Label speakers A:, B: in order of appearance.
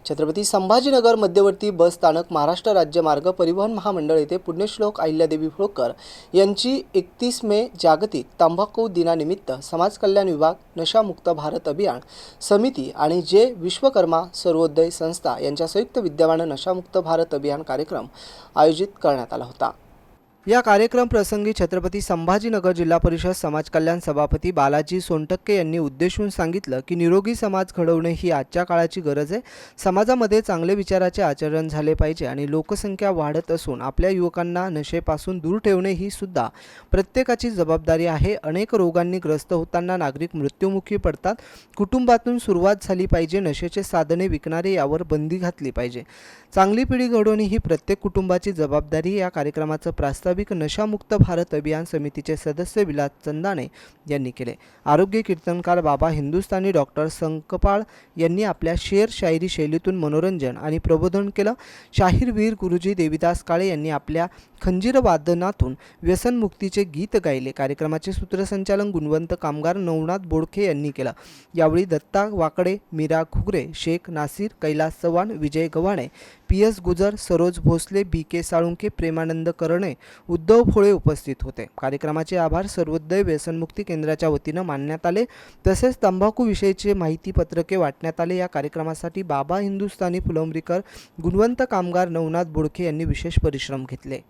A: छत्रपती संभाजीनगर मध्यवर्ती बस स्थानक महाराष्ट्र राज्य मार्ग परिवहन महामंडळ येथे पुण्यश्लोक अहिल्यादेवी होळकर यांची 31 मे जागतिक तंबाखू दिनानिमित्त समाज कल्याण विभाग, नशामुक्त भारत अभियान समिती आणि जे विश्वकर्मा सर्वोदय संस्था यांच्या संयुक्त विद्यमाने नशामुक्त भारत अभियान कार्यक्रम आयोजित करण्यात आला होता। या कार्यक्रम प्रसंगी छत्रपती संभाजीनगर जिल्हा परिषद समाज कल्याण सभापती बालाजी सोनटक्के यांनी उद्देशून सांगितलं की निरोगी समाज घडवणे ही आजच्या काळाची गरज आहे। समाजामध्ये चांगले विचाराचे आचरण झाले पाहिजे आणि लोकसंख्या वाढत असून आपल्या युवकांना नशेपासून दूर ठेवणे ही सुद्धा प्रत्येकाची जबाबदारी आहे। अनेक रोगांनी ग्रस्त होताना नागरिक मृत्युमुखी पडतात। कुटुंबातून सुरुवात झाली पाहिजे। नशेचे साधने विकणारे यावर बंदी घातली पाहिजे। चांगली पिढी घडवणे ही प्रत्येक कुटुंबाची जबाबदारी। या कार्यक्रमाचं प्रास्ताविक नशामुक्त भारत अभियान समितीचे सदस्य विलास चंदाने यांनी केले। आरोग्य कीर्तनकार बाबा हिंदुस्थानी डॉक्टर संकपाळ यांनी आपल्या शेर शायरी शैलीतून मनोरंजन आणि प्रबोधन केलं। शाहीरवीर गुरुजी देविदास काळे यांनी आपल्या खंजीर वादनातून व्यसनमुक्तीचे गीत गायले। कार्यक्रमाचे सूत्रसंचालन गुणवंत कामगार नवनाथ बोडखे यांनी केलं। यावेळी दत्ता वाकडे, मीरा घुगरे, शेख नासिर, कैलास चव्हाण, विजय गव्हाणे, पी.एस. गुजर, सरोज भोसले, बी.के. साळुंके, प्रेमानंद करणे, उद्धव भोळे उपस्थित होते। कार्यक्रमाचे आभार सर्वोदय व्यसनमुक्ती केंद्राच्या वतीने मानण्यात आले। तसेच तंबाखू विषयीचे माहिती पत्रके वाटण्यात आले। या कार्यक्रमासाठी बाबा हिंदुस्थानी फुलंब्रीकर, गुणवंत कामगार नवनाथ बोडखे यांनी विशेष परिश्रम घेतले।